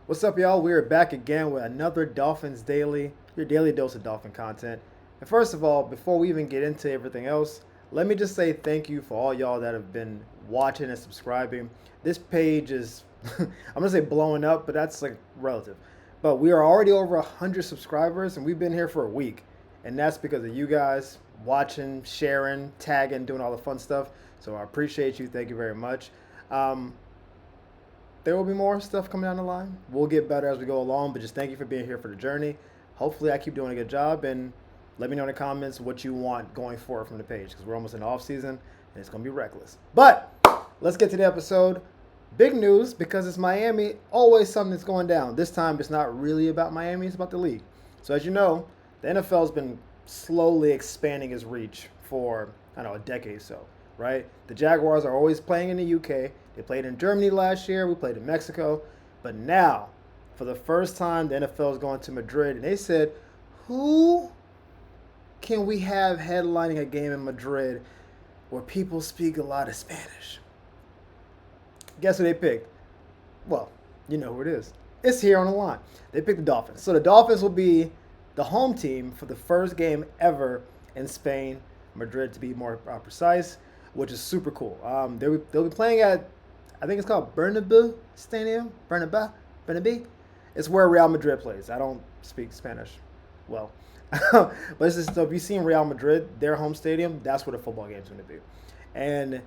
What's up, y'all? We are back again with another Dolphins Daily, your daily dose of Dolphin content. And first of all, before we even get into everything else, let me just say thank you for all y'all that have been watching and subscribing. This page is, I'm gonna say blowing up, but that's like relative. But we are already over 100 subscribers, and we've been here for a week. And that's because of you guys watching, sharing, tagging, doing all the fun stuff. So I appreciate you. Thank you very much. Um, there will be more stuff coming down the line. We'll get better as we go along, but just thank you for being here for the journey. Hopefully, I keep doing a good job, and let me know in the comments what you want going forward from the page because we're almost in the off season and it's going to be reckless. But let's get to the episode. Big news because it's Miami. Always something that's going down. This time, it's not really about Miami; it's about the league. So as you know, the NFL has been slowly expanding its reach for I don't know a decade or so, right? The Jaguars are always playing in the UK. They played in Germany last year. We played in Mexico. But now, for the first time, the NFL is going to Madrid. And they said, who can we have headlining a game in Madrid where people speak a lot of Spanish? Guess who they picked? Well, you know who it is. It's here on the line. They picked the Dolphins. So the Dolphins will be the home team for the first game ever in Spain, Madrid to be more precise, which is super cool. They'll be playing at, I think it's called Bernabeu Stadium. Bernabeu. It's where Real Madrid plays. I don't speak Spanish well. But it's just, so if you've seen Real Madrid, their home stadium, that's where the football game's going to be. And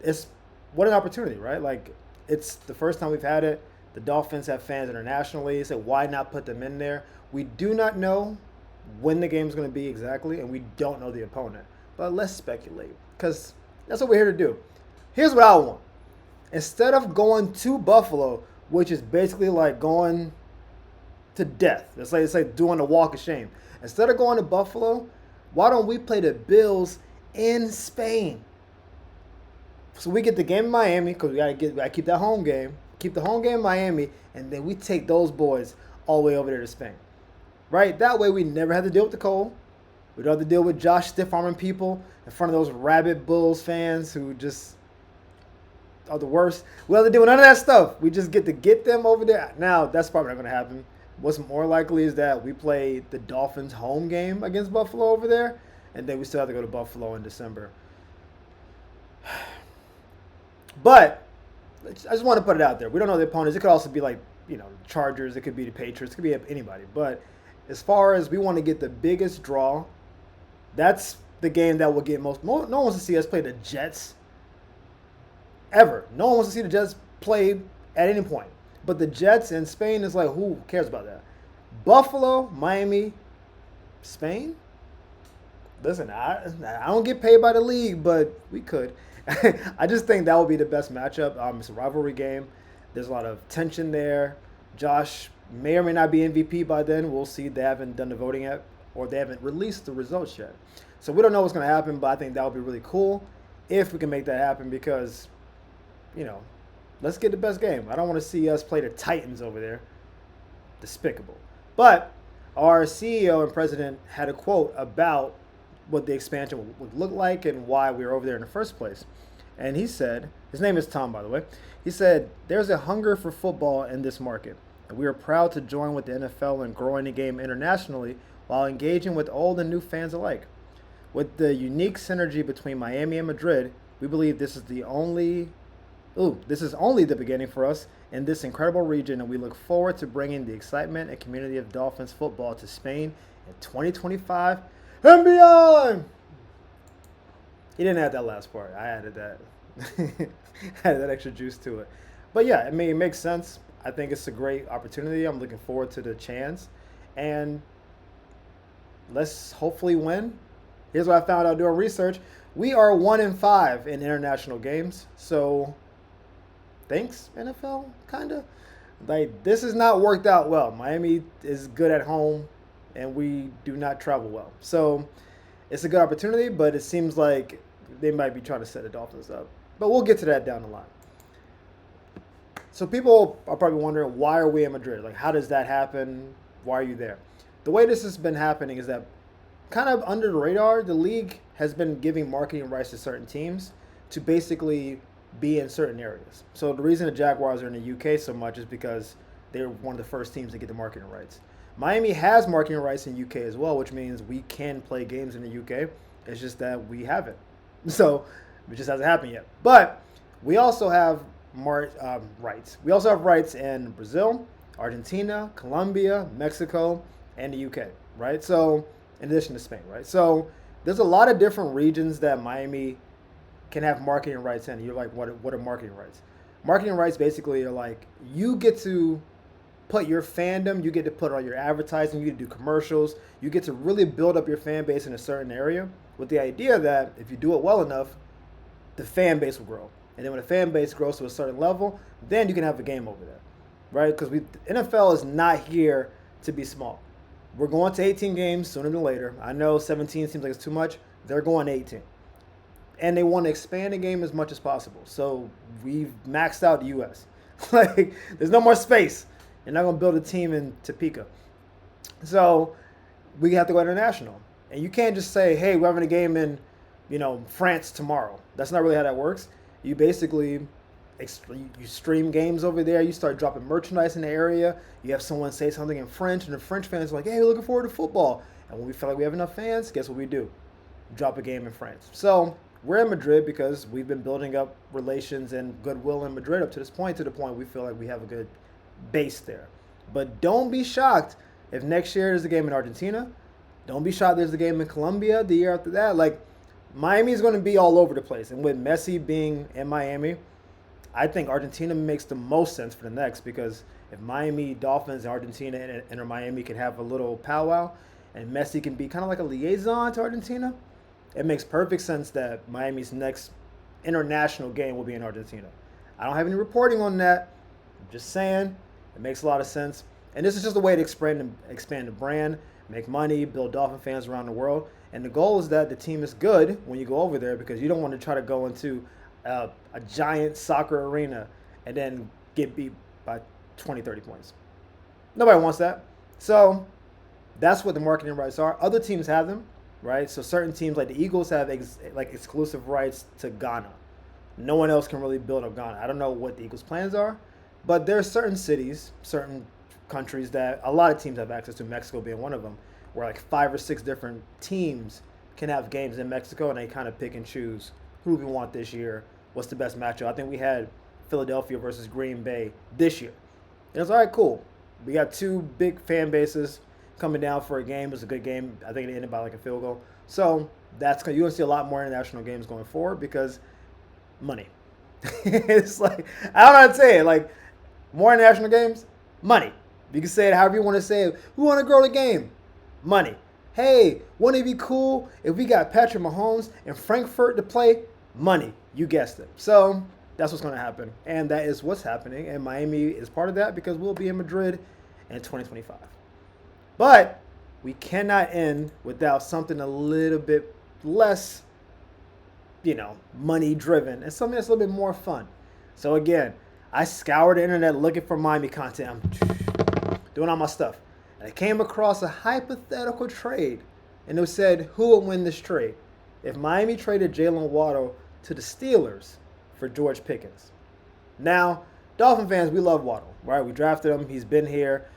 it's, what an opportunity, right? Like, it's the first time we've had it. The Dolphins have fans internationally, so why not put them in there? We do not know when the game's going to be exactly, and we don't know the opponent. But let's speculate, because that's what we're here to do. Here's what I want. Instead of going to Buffalo, which is basically like going to death, it's like doing a walk of shame. Instead of going to Buffalo, why don't we play the Bills in Spain? So we get the game in Miami because we gotta keep that home game, keep the home game in Miami, and then we take those boys all the way over there to Spain, right? That way we never have to deal with the cold. We don't have to deal with Josh stiff-arming people in front of those rabid Bulls fans who just are the worst. We don't have to deal with none of that stuff. We just get to get them over there. Now, that's probably not going to happen. What's more likely is that we play the Dolphins home game against Buffalo over there, and then we still have to go to Buffalo in December. But I just want to put it out there. We don't know the opponents. It could also be like, Chargers. It could be the Patriots. It could be anybody. But as far as we want to get the biggest draw, that's the game that will get most. No one wants to see us play the Jets ever. No one wants to see the Jets play at any point. But the Jets in Spain is like, who cares about that? Buffalo, Miami, Spain? Listen, I don't get paid by the league, but we could. I just think that would be the best matchup. It's a rivalry game. There's a lot of tension there. Josh may or may not be MVP by then. We'll see. They haven't done the voting yet, or they haven't released the results yet. So we don't know what's going to happen, but I think that would be really cool if we can make that happen because, let's get the best game. I don't want to see us play the Titans over there. Despicable. But our CEO and president had a quote about what the expansion would look like and why we were over there in the first place. And he said, his name is Tom, by the way. He said, there's a hunger for football in this market. And we are proud to join with the NFL in growing the game internationally while engaging with old and new fans alike. With the unique synergy between Miami and Madrid, we believe this is only the beginning for us in this incredible region, and we look forward to bringing the excitement and community of Dolphins football to Spain in 2025 and beyond. He didn't add that last part. I added that. Added that extra juice to it. But yeah, it makes sense. I think it's a great opportunity. I'm looking forward to the chance. And let's hopefully win. Here's what I found out doing research. We are 1-5 in international games. So thanks, NFL, kind of. Like, this has not worked out well. Miami is good at home, and we do not travel well. So it's a good opportunity, but it seems like they might be trying to set the Dolphins up. But we'll get to that down the line. So people are probably wondering, why are we in Madrid? Like, how does that happen? Why are you there? The way this has been happening is that kind of under the radar, the league has been giving marketing rights to certain teams to basically be in certain areas. So the reason the Jaguars are in the UK so much is because they're one of the first teams to get the marketing rights. Miami has marketing rights in UK as well, which means we can play games in the UK. It's just that we haven't. So it just hasn't happened yet. But we also have rights. We also have rights in Brazil, Argentina, Colombia, Mexico, and the UK, right? So in addition to Spain, right? So there's a lot of different regions that Miami can have marketing rights in. You're like, what are marketing rights? Marketing rights basically are like you get to put your fandom, you get to put all your advertising, you get to do commercials, you get to really build up your fan base in a certain area with the idea that if you do it well enough, the fan base will grow. And then when the fan base grows to a certain level, then you can have a game over there, right? Because NFL is not here to be small. We're going to 18 games sooner than later. I know 17 seems like it's too much. They're going to 18. And they want to expand the game as much as possible. So we've maxed out the U.S. Like, there's no more space. You're not going to build a team in Topeka. So we have to go international. And you can't just say, hey, we're having a game in, France tomorrow. That's not really how that works. You basically, you stream games over there. You start dropping merchandise in the area. You have someone say something in French, and the French fans are like, hey, we're looking forward to football. And when we feel like we have enough fans, guess what we do? Drop a game in France. So we're in Madrid because we've been building up relations and goodwill in Madrid up to this point, we feel like we have a good base there. But don't be shocked if next year there's a game in Argentina. Don't be shocked there's a game in Colombia the year after that. Like, Miami is going to be all over the place. And with Messi being in Miami, I think Argentina makes the most sense for the next, because if Miami Dolphins and Argentina and Miami can have a little powwow and Messi can be kind of like a liaison to Argentina, it makes perfect sense that Miami's next international game will be in Argentina. I don't have any reporting on that. I'm just saying it makes a lot of sense. And this is just a way to expand the brand, make money, build Dolphin fans around the world. And the goal is that the team is good when you go over there, because you don't want to try to go into a giant soccer arena and then get beat by 20, 30 points. Nobody wants that. So that's what the marketing rights are. Other teams have them, right? So certain teams like the Eagles have exclusive rights to Ghana. No one else can really build up Ghana. I don't know what the Eagles' plans are, but there are certain cities, certain countries that a lot of teams have access to, Mexico being one of them, where like 5 or 6 different teams can have games in Mexico, and they kind of pick and choose who we want this year, what's the best matchup. I think we had Philadelphia versus Green Bay this year. And it's all right, cool. We got 2 big fan bases coming down for a game. It was a good game. I think it ended by like a field goal. So you're going to see a lot more international games going forward because money. It's like, I don't know how to say it. Like, more international games, money. You can say it however you want to say it. We want to grow the game. Money. Hey, wouldn't it be cool if we got Patrick Mahomes in Frankfurt to play? Money. You guessed it. So that's what's going to happen. And that is what's happening. And Miami is part of that because we'll be in Madrid in 2025. But we cannot end without something a little bit less, money driven, and something that's a little bit more fun. So again, I scoured the internet looking for Miami content. I'm doing all my stuff. And I came across a hypothetical trade. And it said, who would win this trade? If Miami traded Jaylen Waddle to the Steelers for George Pickens. Now, Dolphin fans, we love Waddle, right? We drafted him. He's been here.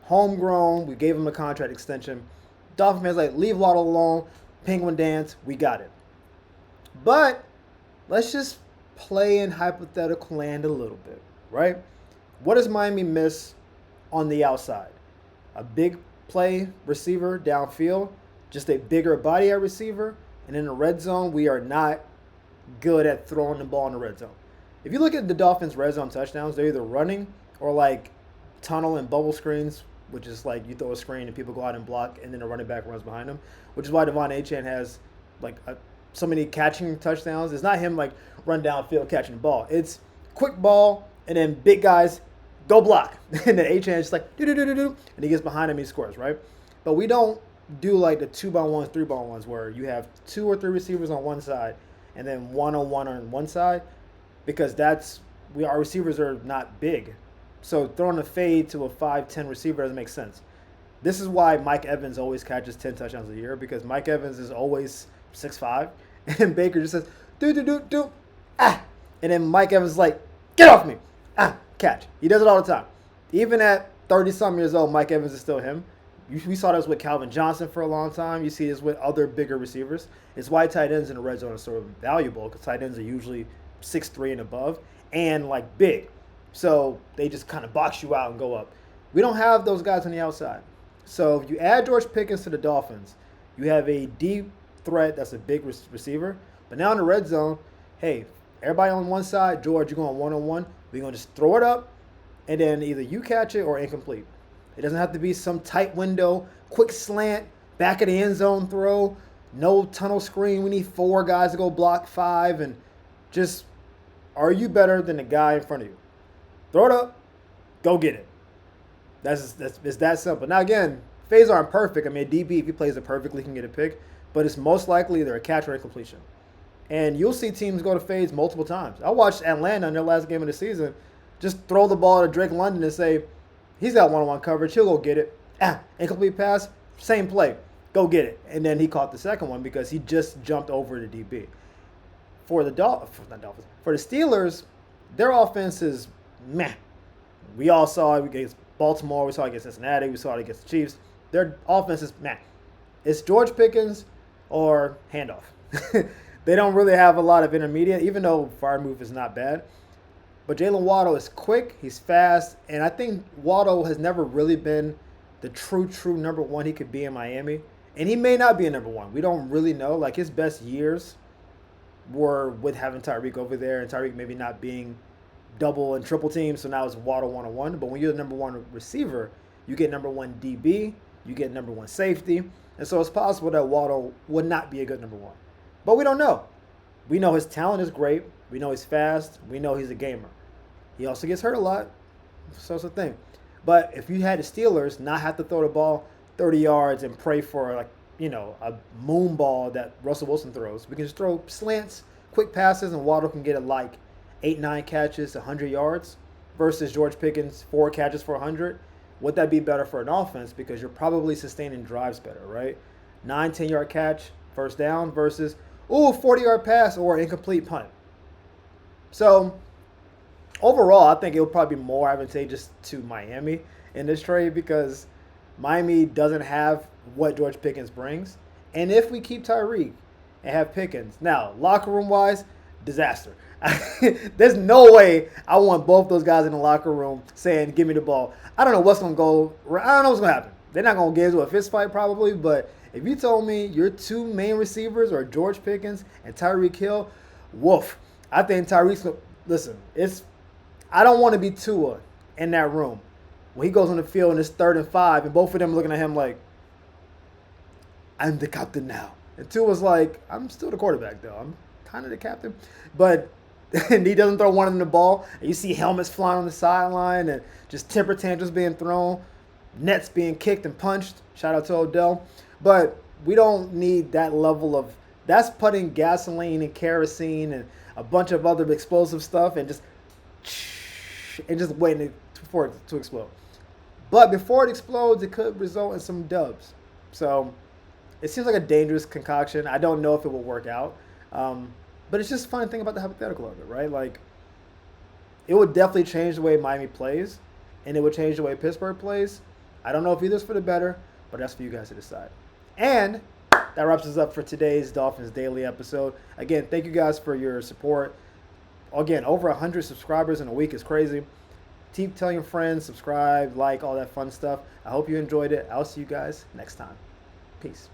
Homegrown. We gave him a contract extension. Dolphin fans like, leave Waddle alone. Penguin dance. We got it. But let's just play in hypothetical land a little bit, right? What does Miami miss on the outside? A big play receiver downfield, just a bigger body at receiver, and in the red zone, we are not good at throwing the ball in the red zone. If you look at the Dolphins' red zone touchdowns, they're either running or like tunnel and bubble screens, which is like you throw a screen and people go out and block, and then the running back runs behind them, which is why Devon Achane has like so many catching touchdowns. It's not him like run downfield catching the ball. It's quick ball and then big guys go block. And then Achane is just like do, and he gets behind him, he scores, right? But we don't do like the 2x1s, 3x1s where you have 2 or 3 receivers on one side and then 1-on-1 on one side, because our receivers are not big. So throwing a fade to a 5'10" receiver doesn't make sense. This is why Mike Evans always catches 10 touchdowns a year, because Mike Evans is always 6'5", and Baker just says, and then Mike Evans is like, get off me, catch. He does it all the time. Even at 30-something years old, Mike Evans is still him. We saw this with Calvin Johnson for a long time. You see this with other bigger receivers. It's why tight ends in the red zone are sort of valuable, because tight ends are usually 6'3" and above and like big. So they just kind of box you out and go up. We don't have those guys on the outside. So if you add George Pickens to the Dolphins, you have a deep threat that's a big receiver. But now in the red zone, hey, everybody on one side, George, you're going one-on-one. We're going to just throw it up, and then either you catch it or incomplete. It doesn't have to be some tight window, quick slant, back of the end zone throw, no tunnel screen. We need 4 guys to go block 5, and just, are you better than the guy in front of you? Throw it up, go get it. It's that simple. Now again, fades aren't perfect. I mean, a DB, if he plays it perfectly, can get a pick, but it's most likely either a catch or incompletion. And you'll see teams go to fades multiple times. I watched Atlanta in their last game of the season just throw the ball to Drake London and say, he's got one-on-one coverage, he'll go get it. Incomplete pass, same play, go get it. And then he caught the second one because he just jumped over the DB. For the Steelers, their offense is meh. We all saw it against Baltimore, we saw it against Cincinnati, we saw it against the Chiefs. Their offense is meh. It's George Pickens or handoff. They don't really have a lot of intermediate, even though fire move is not bad. But Jaylen Waddle is quick, he's fast, and I think Waddle has never really been the true number one he could be in Miami. And he may not be a number one. We don't really know. Like, his best years were with having Tyreek over there, and Tyreek maybe not being double and triple team, so now it's Waddle one-on-one. But when you're the number one receiver, you get number one DB, you get number one safety, and so it's possible that Waddle would not be a good number one. But we don't know. We know his talent is great. We know he's fast. We know he's a gamer. He also gets hurt a lot, so it's a thing. But if you had the Steelers not have to throw the ball 30 yards and pray for, like, a moon ball that Russell Wilson throws, we can just throw slants, quick passes, and Waddle can get it like 8-9 catches, 100 yards, versus George Pickens, 4 catches for 100. Would that be better for an offense? Because you're probably sustaining drives better, right? 9-10 yard catch, first down, versus 40-yard pass or incomplete punt. So overall, I think it would probably be more advantageous to Miami in this trade, because Miami doesn't have what George Pickens brings. And if we keep Tyreek and have Pickens, now, locker room wise, disaster. There's no way I want both those guys in the locker room saying, give me the ball. I don't know what's going to go. I don't know what's going to happen. They're not going to get into a fist fight probably, but if you told me your 2 main receivers are George Pickens and Tyreek Hill, woof. I think Tyreek's, listen, I don't want to be Tua in that room when he goes on the field and it's 3rd and 5 and both of them looking at him like, I'm the captain now. And Tua's like, I'm still the quarterback though. I'm kind of the captain. But and he doesn't throw one of them the ball. And you see helmets flying on the sideline and just temper tantrums being thrown, nets being kicked and punched. Shout out to Odell. But we don't need that level of, that's putting gasoline and kerosene and a bunch of other explosive stuff and just waiting for it to explode. But before it explodes, it could result in some dubs. So it seems like a dangerous concoction. I don't know if it will work out. But it's just a fun thing about the hypothetical of it, right? Like, it would definitely change the way Miami plays, and it would change the way Pittsburgh plays. I don't know if either's for the better, but that's for you guys to decide. And that wraps us up for today's Dolphins Daily episode. Again, thank you guys for your support. Again, over 100 subscribers in a week is crazy. Keep telling your friends, subscribe, like, all that fun stuff. I hope you enjoyed it. I'll see you guys next time. Peace.